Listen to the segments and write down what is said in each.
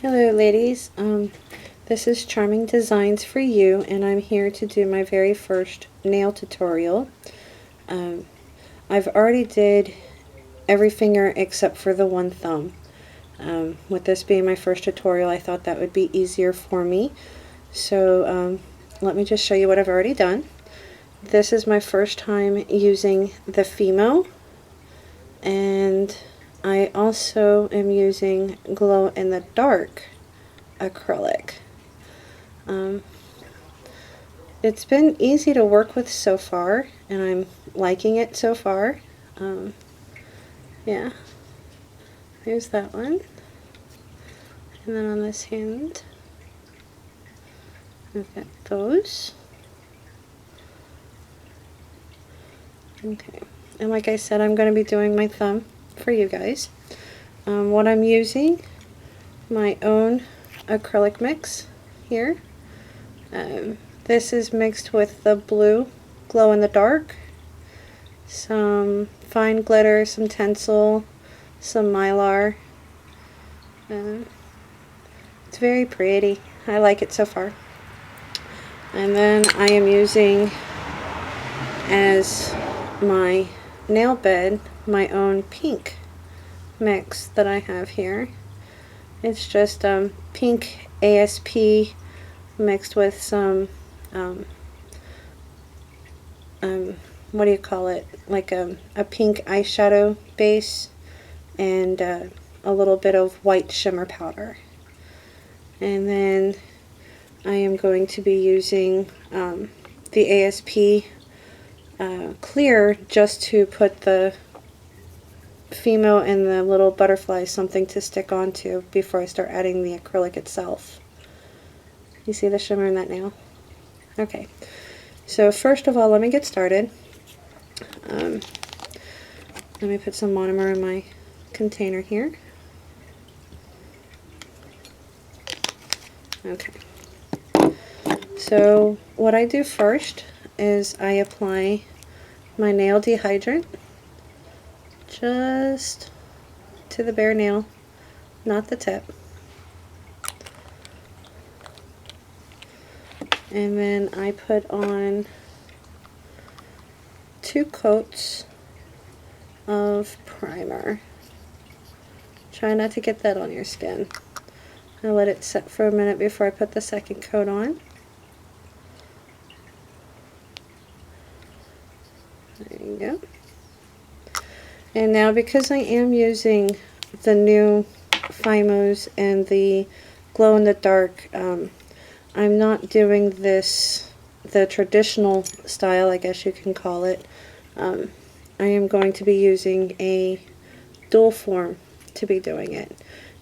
Hello ladies, this is Charming Designs for You, and I'm here to do my very first nail tutorial. I've already did every finger except for the one thumb. With this being my first tutorial, I thought that would be easier for me. So let me just show you what I've already done. This is my first time using the FIMO, and I also am using glow in the dark acrylic. It's been easy to work with so far, and I'm liking it so far. Yeah, there's that one. And then on this hand, I've got those. Okay, and like I said, I'm going to be doing my thumb for you guys. What I'm using, my own acrylic mix here. This is mixed with the blue glow in the dark, some fine glitter, some tinsel, some mylar. It's very pretty. I like it so far. And then I am using as my nail bed my own pink mix that I have here. It's just pink ASP mixed with some what do you call it, like a pink eyeshadow base and a little bit of white shimmer powder. And then I am going to be using the ASP clear just to put the FIMO and the little butterflies something to stick onto before I start adding the acrylic itself. You see the shimmer in that nail? Okay, so first of all, let me get started. Let me put some monomer in my container here. Okay, so what I do first is I apply my nail dehydrant just to the bare nail, not the tip. And then I put on 2 coats of primer. Try not to get that on your skin. I let it set for a minute before I put the second coat on. There you go. And now, because I am using the new FIMOs and the glow in the dark, I'm not doing this the traditional style, I guess you can call it. I am going to be using a dual form to be doing it.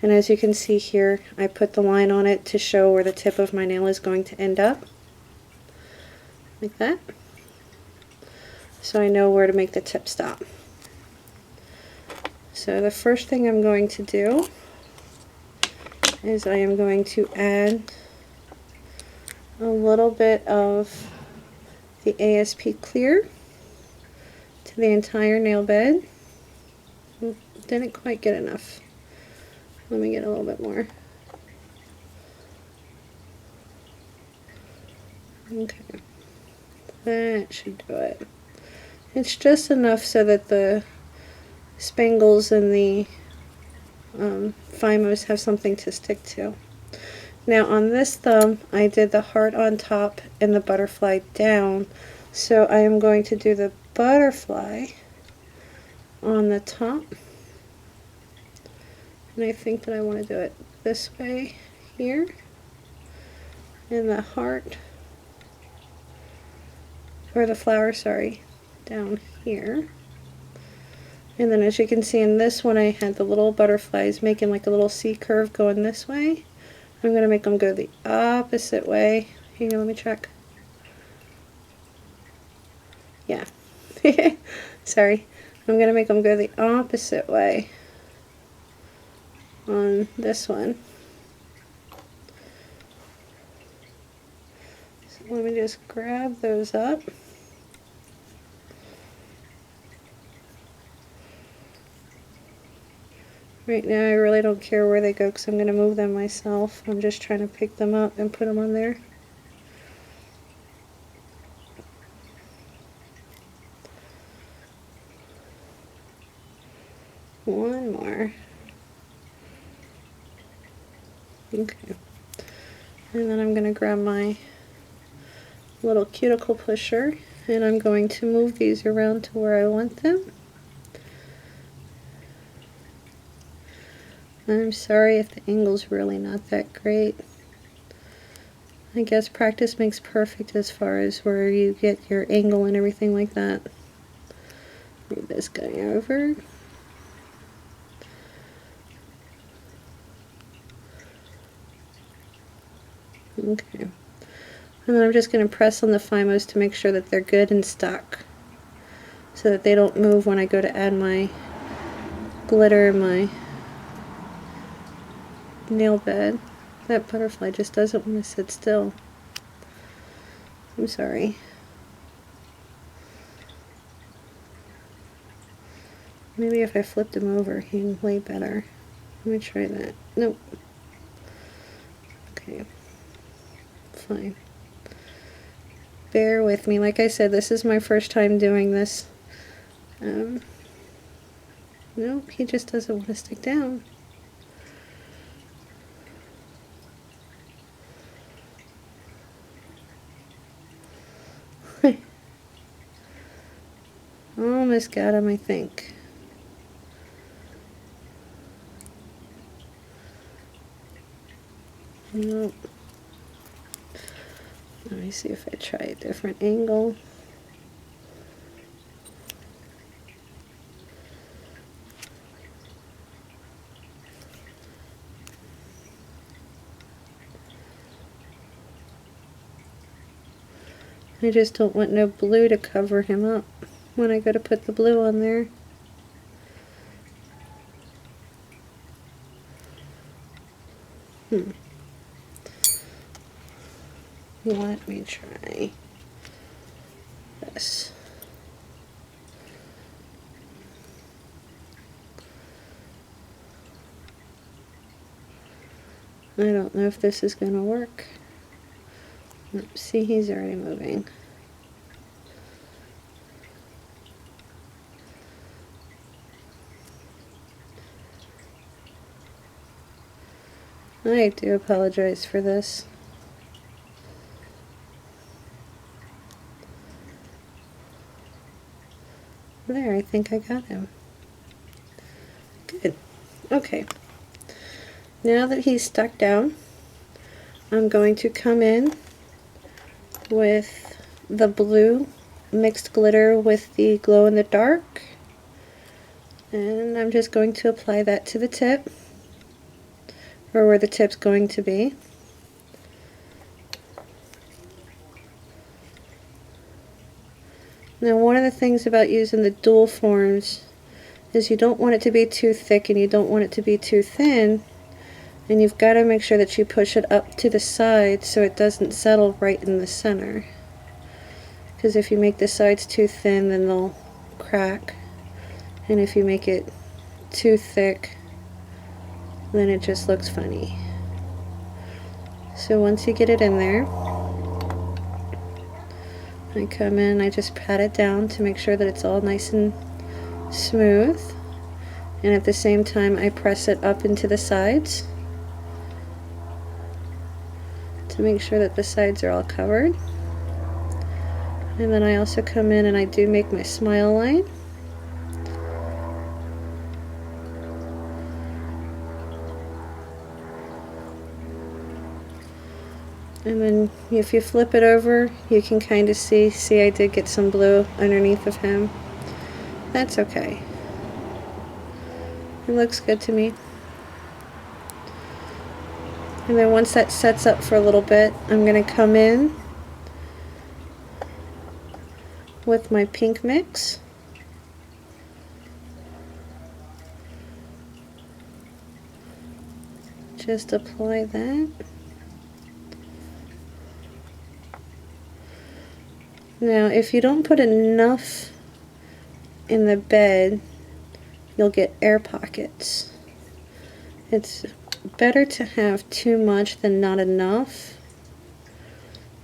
And as you can see here, I put the line on it to show where the tip of my nail is going to end up, like that, so I know where to make the tip stop. So the first thing I'm going to do is I am going to add a little bit of the ASP clear to the entire nail bed. Didn't quite get enough. Let me get a little bit more. Okay, that should do it. It's just enough so that the spangles and the FIMOs have something to stick to. Now on this thumb, I did the heart on top and the butterfly down, so I am going to do the butterfly on the top. And I think that I want to do it this way here, and the heart, or the flower, sorry, down here. And then as you can see in this one, I had the little butterflies making like a little C curve going this way. I'm going to make them go the opposite way. Hang on, let me check. Yeah. Sorry. I'm going to make them go the opposite way on this one. So let me just grab those up. Right now I really don't care where they go because I'm going to move them myself. I'm just trying to pick them up and put them on there. One more. Okay. And then I'm going to grab my little cuticle pusher and I'm going to move these around to where I want them. I'm sorry if the angle's really not that great. I guess practice makes perfect as far as where you get your angle and everything like that. Move this guy over. Okay. And then I'm just going to press on the FIMOs to make sure that they're good and stuck, so that they don't move when I go to add my glitter and my nail bed. That butterfly just doesn't want to sit still. I'm sorry. Maybe if I flipped him over, he'd lay better. Let me try that. Nope. Okay. Fine. Bear with me. Like I said, this is my first time doing this. Nope, he just doesn't want to stick down. Almost got him, I think. Nope. Let me see if I try a different angle. I just don't want no blue to cover him up when I go to put the blue on there. Let me try this. I don't know if this is going to work. See, he's already moving. I do apologize for this. There, I think I got him. Good. Okay. Now that he's stuck down, I'm going to come in with the blue mixed glitter with the glow in the dark, and I'm just going to apply that to the tip, or where the tip's going to be. Now, one of the things about using the dual forms is you don't want it to be too thick and you don't want it to be too thin, and you've got to make sure that you push it up to the side so it doesn't settle right in the center, because if you make the sides too thin, then they'll crack, and if you make it too thick, then it just looks funny. So once you get it in there, I come in, I just pat it down to make sure that it's all nice and smooth, and at the same time I press it up into the sides to make sure that the sides are all covered. And then I also come in and I do make my smile line. And then if you flip it over, you can kind of see I did get some blue underneath of him. That's okay. It looks good to me. And then once that sets up for a little bit, I'm going to come in with my pink mix. Just apply that. Now, if you don't put enough in the bed, you'll get air pockets. It's better to have too much than not enough.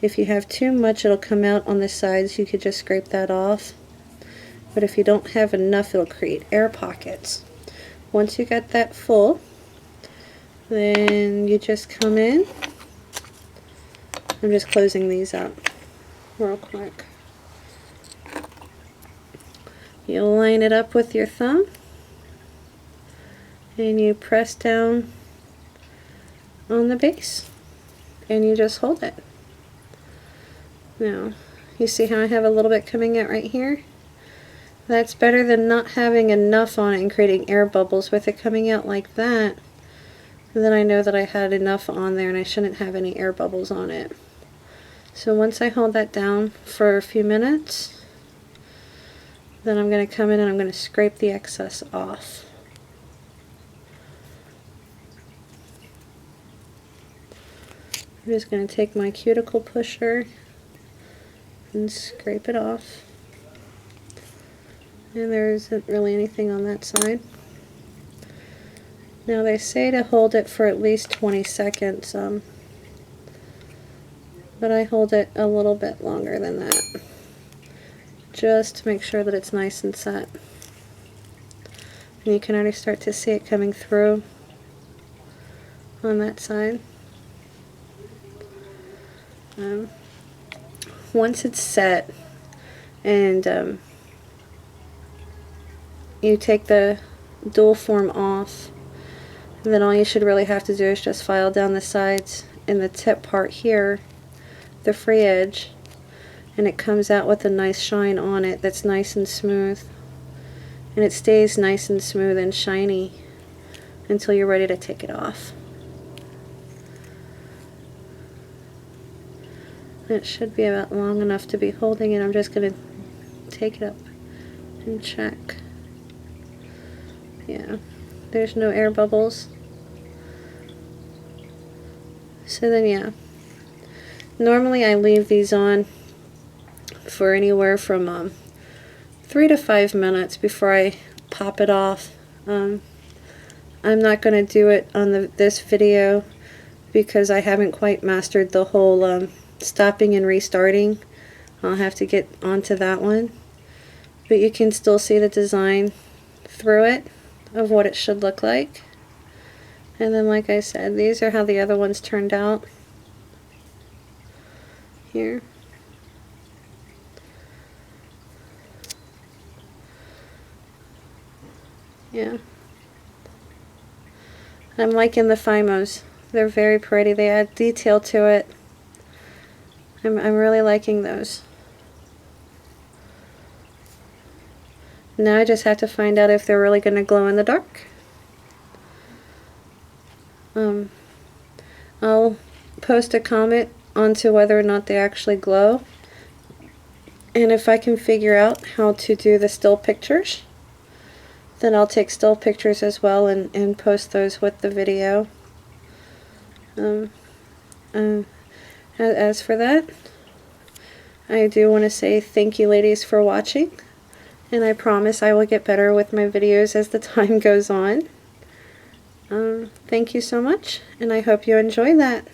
If you have too much, it'll come out on the sides. You could just scrape that off. But if you don't have enough, it'll create air pockets. Once you got that full, then you just come in. I'm just closing these up real quick. You'll line it up with your thumb, and you press down on the base, and you just hold it. Now, you see how I have a little bit coming out right here? That's better than not having enough on it and creating air bubbles. With it coming out like that, then I know that I had enough on there and I shouldn't have any air bubbles on it. So once I hold that down for a few minutes, then I'm going to come in and I'm going to scrape the excess off. I'm just going to take my cuticle pusher and scrape it off. And there isn't really anything on that side. Now they say to hold it for at least 20 seconds, but I hold it a little bit longer than that, just to make sure that it's nice and set. And you can already start to see it coming through on that side. Once it's set and you take the dual form off, then all you should really have to do is just file down the sides and the tip part here, the free edge, and it comes out with a nice shine on it that's nice and smooth. And it stays nice and smooth and shiny until you're ready to take it off. It should be about long enough to be holding it. I'm just going to take it up and check. Yeah, there's no air bubbles. So then, yeah, normally I leave these on for anywhere from 3 to 5 minutes before I pop it off. I'm not going to do it on this video because I haven't quite mastered the whole stopping and restarting. I'll have to get onto that one. But you can still see the design through it of what it should look like. And then, like I said, these are how the other ones turned out. Here. Yeah. I'm liking the FIMOs. They're very pretty. They add detail to it. I'm really liking those. Now I just have to find out if they're really going to glow in the dark. I'll post a comment onto whether or not they actually glow. And if I can figure out how to do the still pictures, then I'll take still pictures as well and post those with the video. As for that, I do want to say thank you, ladies, for watching, and I promise I will get better with my videos as the time goes on. Thank you so much, and I hope you enjoy that.